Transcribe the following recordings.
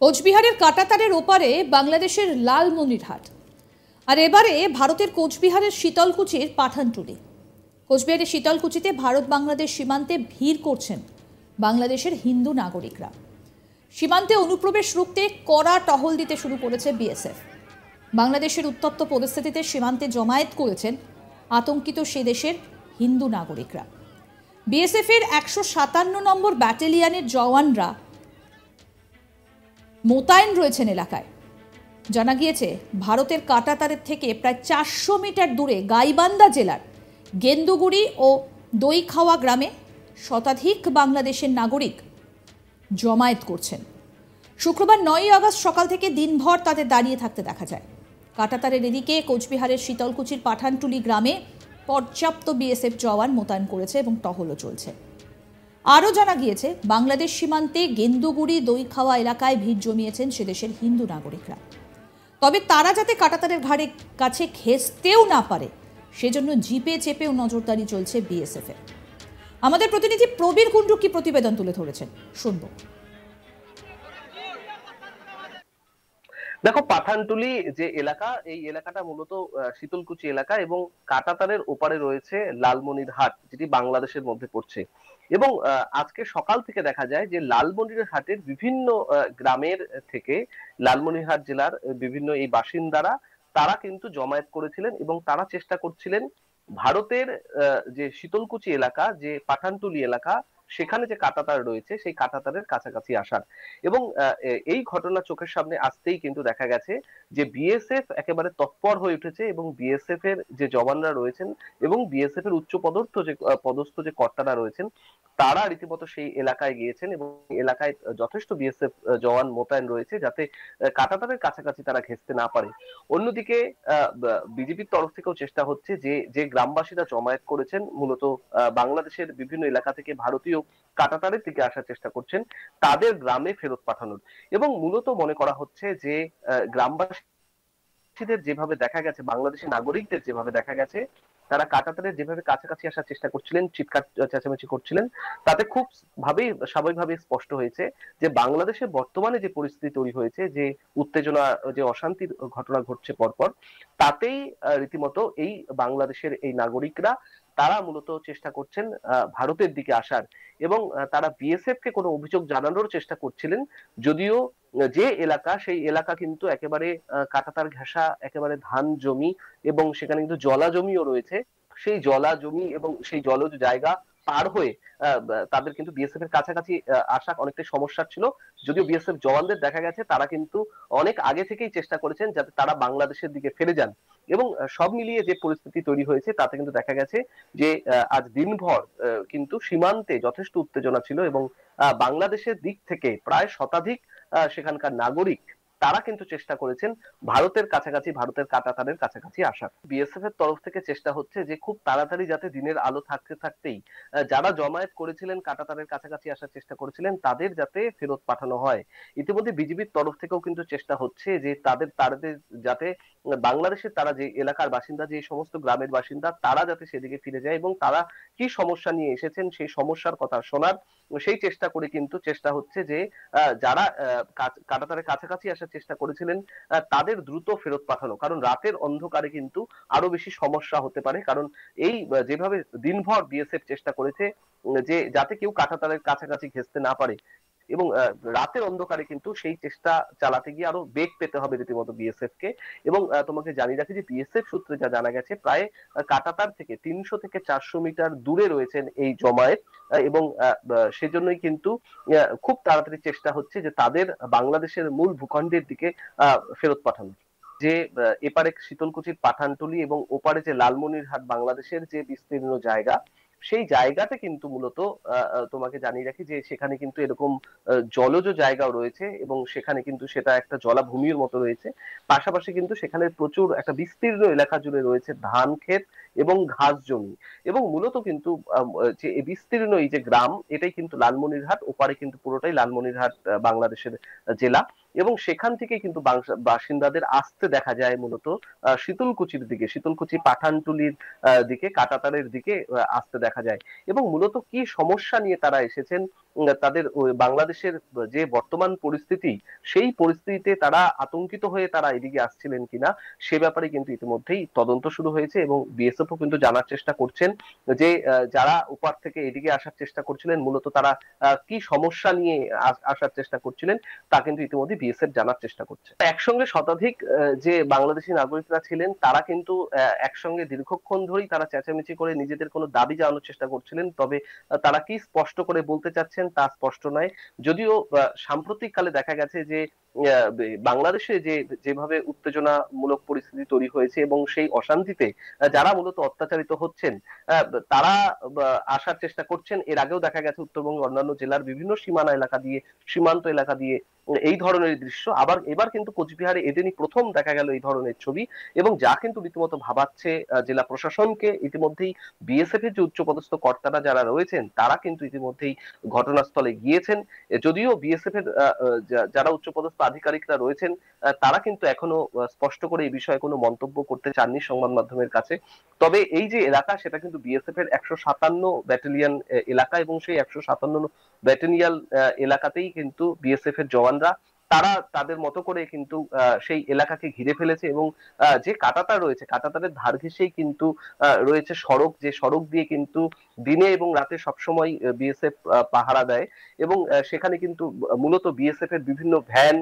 কোচবিহারের কাঁটাতারের ওপারে বাংলাদেশের লালমনিরহাট, আর এবারে ভারতের কোচবিহারের শীতলকুচির পাঠানটুলি। কোচবিহারের শীতলকুচিতে ভারত বাংলাদেশ সীমান্তে ভিড় করছেন বাংলাদেশের হিন্দু নাগরিকরা। সীমান্তে অনুপ্রবেশ রুখতে কড়া টহল দিতে শুরু করেছে বিএসএফ। বাংলাদেশের উত্তপ্ত পরিস্থিতিতে সীমান্তে জমায়েত করেছেন আতঙ্কিত সে দেশের হিন্দু নাগরিকরা। বিএসএফ এর 157 নম্বর ব্যাটালিয়নের জওয়ানরা মোতায়েন রয়েছেন এলাকায়। জানা গিয়েছে ভারতের কাঁটাতারের থেকে প্রায় 400 মিটার দূরে গাইবান্ধা জেলার গেন্দুগুড়ি ও দইখাওয়া গ্রামে শতাধিক বাংলাদেশের নাগরিক জমায়েত করছেন। শুক্রবার 9 আগস্ট সকাল থেকে দিনভর তাদের দাঁড়িয়ে থাকতে দেখা যায়। কাঁটাতারের এদিকে কোচবিহারের শীতলকুচির পাঠানটুলি গ্রামে পর্যাপ্ত বিএসএফ জওয়ান মোতায়েন করেছে এবং টহলও চলছে। আরও জানা গিয়েছে বাংলাদেশ সীমান্তে গেন্দুগুড়ি দইখাওয়া এলাকায় ভিড় জমিয়েছেন সেদেশের হিন্দু নাগরিকরা। তবে তারা যাতে কাঁটাতারের ঘাড়ে কাছে ঘেঁষতেও না পারে সেজন্য জিপে চেপেও নজরদারি চলছে বিএসএফ এর। আমাদের প্রতিনিধি প্রবীর কুণ্ডু কি প্রতিবেদন তুলে ধরেছেন শুনবো। দেখো, পাঠানটুলি যে এলাকা, এই এলাকাটা মূলত শীতলকুচি এলাকা এবং কাঁটাতারের ওপারে রয়েছে লালমনিরহাট, যেটি বাংলাদেশের মধ্যে পড়ছে। এবং আজকে সকাল থেকে দেখা যায় যে লালমনিরহাটের বিভিন্ন গ্রামের থেকে লালমনিরহাট জেলার বিভিন্ন এই বাসিন্দারা তারা কিন্তু জমায়েত করেছিলেন এবং তারা চেষ্টা করছিলেন ভারতের যে শীতলকুচি এলাকা, যে পাঠানটুলি এলাকা, সেখানে যে কাঁটাতার রয়েছে সেই কাঁটাতারের কাছাকাছি আসার। এবং এই ঘটনা চোখের সামনে আসতেই কিন্তু দেখা গেছে যে বিএসএফ একেবারে তৎপর হয়ে উঠেছে এবং বিএসএফ এর যে জওয়ানরা রয়েছেন এবং বিএসএফ এর উচ্চ পদস্থ যে কর্তারা রয়েছেন তারা রীতিমতো সেই এলাকায় গিয়েছেন এবং এলাকায় যথেষ্ট বিএসএফ জওয়ান মোতায়েন রয়েছে যাতে কাঁটাতারের কাছাকাছি তারা ঘেঁষতে না পারে। অন্যদিকে বিজেপির তরফ থেকেও চেষ্টা হচ্ছে যে যে গ্রামবাসীরা জমায়েত করেছেন মূলত বাংলাদেশের বিভিন্ন এলাকা থেকে ভারতীয় কাঁটাতারের দিকে আসার চেষ্টা করছেন তাদের গ্রামে ফেরত পাঠানোর। এবং মূলত মনে করা হচ্ছে যে গ্রামবাসীদের যেভাবে দেখা গেছে, বাংলাদেশের নাগরিকদের যেভাবে দেখা গেছে, তারা কাঁটাতারের যেভাবে কাছাকাছি আসার চেষ্টা করছিলেন, চিৎকার চেঁচামেচি করছিলেন, তাতে খুব স্বাভাবিকভাবে স্পষ্ট হয়েছে যে বাংলাদেশে বর্তমানে যে পরিস্থিতি তৈরি হয়েছে, যে উত্তেজনা, যে অশান্তির ঘটনা ঘটছে পরপর, তাতেই রীতিমতো এই বাংলাদেশের এই নাগরিকরা তারা মূলত চেষ্টা করছেন ভারতের দিকে আসার। এবং তারা বিএসএফ কে কোনো অভিযোগ জানানোর চেষ্টা করছিলেন, যদিও যে এলাকা, সেই এলাকা কিন্তু একেবারে কাঁটাতার ঘেঁষা, একেবারে ধান জমি এবং সেখানে কিন্তু জলা জমিও রয়েছে। সেই জলা জমি এবং সেই জলজ জায়গা পার হয়ে তাদের কিন্তু বিএসএফ এর কাছাকাছি আসা অনেকটাই সমস্যা ছিল। যদিও বিএসএফ জওয়ানদের দেখা গেছে তারা কিন্তু অনেক আগে থেকেই চেষ্টা করেছেন যাতে তারা বাংলাদেশের দিকে ফিরে যান। এবং সব মিলিয়ে যে পরিস্থিতি তৈরি হয়েছে তাতে কিন্তু দেখা গেছে যে আজ দিনভর কিন্তু সীমান্তে যথেষ্ট উত্তেজনা ছিল এবং বাংলাদেশের দিক থেকে প্রায় শতাধিক সেখানকার নাগরিক তারা কিন্তু চেষ্টা করেছেন ভারতের কাছাকাছি, ভারতের কাঁটাতারের কাছাকাছি আসার। বিএসএফ এর তরফ থেকে চেষ্টা হচ্ছে যে খুব তাড়াতাড়ি যাতে দিনের আলো থাকতে থাকতেই যারা জমায়েত করেছিলেন, কাঁটাতারের কাছাকাছি আসার চেষ্টা করেছিলেন, তাদের যাতে ফেরত পাঠানো হয়। ইতিমধ্যে বিজেপির তরফ থেকেও কিন্তু চেষ্টা হচ্ছে যে তাদের যাতে বাংলাদেশের তারা যে এলাকার বাসিন্দা, যে সমস্ত গ্রামের বাসিন্দা, তারা যাতে সেদিকে ফিরে যায় এবং তারা কি সমস্যা নিয়ে এসেছেন সেই সমস্যার কথা শোনার সেই চেষ্টা করে কিন্তু চেষ্টা হচ্ছে যে যারা কাঁটাতারের কাছাকাছি আসার চেষ্টা করেছিলেন তাদের দ্রুত ফেরত পাঠানো। কারণ রাতের অন্ধকারে কিন্তু আরো বেশি সমস্যা হতে পারে। কারণ এই যেভাবে দিনভর বিএসএফ চেষ্টা করেছে যে যাতে কেউ কাঁটাতারের কাছাকাছি ঘেঁষতে না পারে এবং রাতের অন্ধকারে কিন্তু সেই চেষ্টা চালাতে গিয়ে আরো বেগ পেতে হবে রীতিমতো বিএসএফ কে। এবং তোমাকে জানিয়ে রাখি যে বিএসএফ সূত্রে যা জানা গেছে প্রায় কাঁটাতার থেকে 300 থেকে 400 মিটার দূরে রয়েছেন এই জমায়েত এবং সেজন্যই কিন্তু খুব তাড়াতাড়ি চেষ্টা হচ্ছে যে তাদের বাংলাদেশের মূল ভূখণ্ডের দিকে ফেরত পাঠানো। যে এপারে শীতলকুচির পাঠানটুলি এবং ওপারে যে লালমনিরহাট বাংলাদেশের যে বিস্তীর্ণ জায়গা, সেই জায়গাতে কিন্তু মূলত তোমাকে জানিয়ে রাখি যে সেখানে কিন্তু এরকম জলজ জায়গাও রয়েছে এবং সেখানে কিন্তু সেটা একটা জলাভূমির মতো রয়েছে। পাশাপাশি কিন্তু সেখানে প্রচুর একটা বিস্তীর্ণ এলাকা জুড়ে রয়েছে ধান ক্ষেত এবং ঘাস জমি, এবং মূলত কিন্তু যে বিস্তীর্ণ এই যে গ্রাম, এটাই কিন্তু লালমনিরহাট, ওপারে কিন্তু পুরোটাই লালমনিরহাট বাংলাদেশের জেলা। এবং সেখান থেকে কিন্তু বাসিন্দাদের আসতে দেখা যায় মূলত শীতলকুচির দিকে, শীতলকুচি পাঠানটুলির দিকে, কাঁটাতারের দিকে আসতে দেখা যায়। এবং মূলত কি সমস্যা নিয়ে তারা এসেছেন, তাদের বাংলাদেশের যে বর্তমান পরিস্থিতি, সেই পরিস্থিতিতে তারা আতঙ্কিত হয়ে তারা এদিকে আসছিলেন কিনা, সে ব্যাপারে কিন্তু ইতিমধ্যেই তদন্ত শুরু হয়েছে। এবং বিএসএফও কিন্তু জানার চেষ্টা করছেন যে যারা ওপার থেকে এদিকে আসার চেষ্টা করছিলেন, মূলত তারা কি সমস্যা নিয়ে আসার চেষ্টা করছিলেন, তা কিন্তু ইতিমধ্যে বিএসএফ জানার চেষ্টা করছে। একসঙ্গে শতাধিক যে বাংলাদেশি নাগরিকরা ছিলেন, তারা কিন্তু একসঙ্গে দীর্ঘক্ষণ ধরেই তারা চেঁচামেচি করে নিজেদের কোনো দাবি জানানোর চেষ্টা করছিলেন। তবে তারা কি স্পষ্ট করে বলতে চাচ্ছেন তা স্পষ্ট নয়। যদিও সাম্প্রতিক কালে দেখা গেছে যে বাংলাদেশে যেভাবে উত্তেজনামূলক পরিস্থিতি তৈরি হয়েছে, এবং সেই অশান্তিতে যারা মূলত অত্যাচারিত হচ্ছেন, তারা আসার চেষ্টা করছেন। এর আগেও দেখা গেছে উত্তরবঙ্গের অন্যান্য জেলার বিভিন্ন সীমান্ত এলাকা দিয়ে এই ধরনের দৃশ্য। এবার কিন্তু কোচবিহারে এদিনই প্রথম দেখা গেল এই ধরনের ছবি, এবং যা কিন্তু রীতিমতো ভাবাচ্ছে জেলা প্রশাসনকে। ইতিমধ্যেই বিএসএফ এর যে উচ্চপদস্থ কর্তারা যারা রয়েছেন, তারা কিন্তু ইতিমধ্যেই ঘটনাস্থলে গিয়েছেন। যদিও বিএসএফ এর যারা উচ্চপদস্থ আধিকারিকরা রয়েছেন, তারা কিন্তু এখনো স্পষ্ট করে এই বিষয়ে কোনো মন্তব্য করতে চাননি সংবাদ মাধ্যমের কাছে। তবে এই যে এলাকা, সেটা কিন্তু বিএসএফ এর 157 ব্যাটালিয়ন এলাকা, এবং সেই 157 ব্যাটালিয়ন এলাকাতেই কিন্তু বিএসএফ এর জওয়ানরা তারা তাদের মতো করে কিন্তু সেই এলাকাকে ঘিরে ফেলেছে। এবং যে কাঁটাতার রয়েছে, কাঁটাতারের ধার ঘেঁষেই কিন্তু রয়েছে সড়ক, যে সড়ক দিয়ে কিন্তু দিনে এবং রাতে সবসময় বিএসএফ পাহারা দেয়। এবং সেখানে কিন্তু মূলত বিএসএফ এর বিভিন্ন ভ্যান,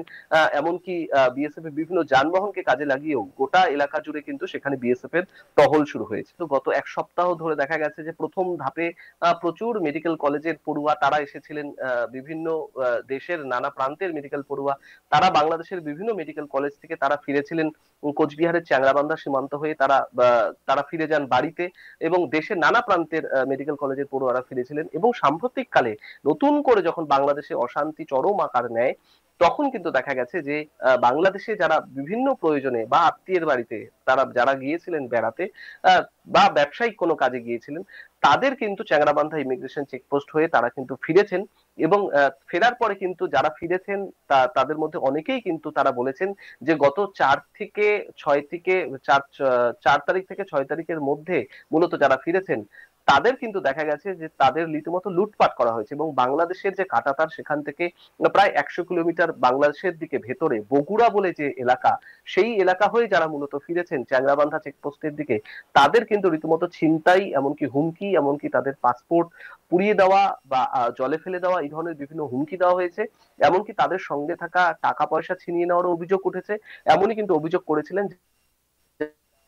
এমনকি বিএসএফ এর বিভিন্ন যানবাহনকে কাজে লাগিয়েও গোটা এলাকা জুড়ে কিন্তু সেখানে বিএসএফ এর টহল শুরু হয়েছে। তো গত এক সপ্তাহ ধরে দেখা গেছে যে প্রথম ধাপে প্রচুর মেডিকেল কলেজের পড়ুয়া তারা এসেছিলেন, বিভিন্ন দেশের নানা প্রান্তের মেডিকেল পড়ুয়া তারা বাংলাদেশের বিভিন্ন মেডিকেল কলেজ থেকে তারা ফিরেছিলেন কোচবিহারের চ্যাংড়াবান্ধা সীমান্ত হয়ে। তারা ফিরে যান বাড়িতে, এবং দেশের নানা প্রান্তের মেডিকেল কলেজের পড়ুয়ারা ফিরেছিলেন। এবং সাম্প্রতিককালে নতুন করে যখন বাংলাদেশে অশান্তি চরম আকার নেয়, তখন কিন্তু দেখা গেছে যে বাংলাদেশে যারা বিভিন্ন প্রয়োজনে বা আত্মীয়ের বাড়িতে তারা যারা গিয়েছিলেন বেড়াতে, বা ব্যবসায়িক কোনো কাজে গিয়েছিলেন, তাদের কিন্তু চ্যাংড়াবান্ধা ইমিগ্রেশন চেকপোস্ট হয়ে তারা কিন্তু ফিরেছেন। এবং ফেরার পরে কিন্তু যারা ফিরেছেন তাদের মধ্যে অনেকেই কিন্তু তারা বলেছেন যে গত 4 তারিখ থেকে 6 তারিখের মধ্যে মূলত যারা ফিরেছেন, তাদের কিন্তু দেখা গেছে যে তাদের রীতিমতো লুটপাট করা হয়েছে। এবং বাংলাদেশের যে কাঁটাতার, সেখান থেকে প্রায় 100 কিলোমিটার বাংলাদেশের দিকে ভেতরে বগুড়া বলে যে এলাকা, সেই এলাকা হয়ে যারা মূলত ফিরেছেন চ্যাংড়াবান্ধা চেকপোস্টের দিকে, তাদের কিন্তু রীতিমতো ছিনতাই, এমনকি হুমকি, এমনকি তাদের পাসপোর্ট পুড়িয়ে দেওয়া বা জলে ফেলে দেওয়া, এই ধরনের বিভিন্ন হুমকি দেওয়া হয়েছে। এমনকি তাদের সঙ্গে থাকা টাকা পয়সা ছিনিয়ে নেওয়ারও অভিযোগ উঠেছে। এমনই কিন্তু অভিযোগ করেছিলেন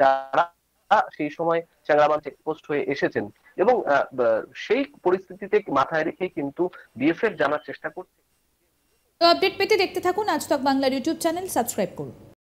যারা সেই সময় চ্যাংড়াবান্ধা চেকপোস্ট হয়ে এসেছেন। এবং সেই পরিস্থিতিতে মাথায় রেখেই কিন্তু বিএসএফ জানার চেষ্টা করছে। তো আপডেট পেতে দেখতে থাকুন আজ তক বাংলার ইউটিউব চ্যানেল, সাবস্ক্রাইব করুন।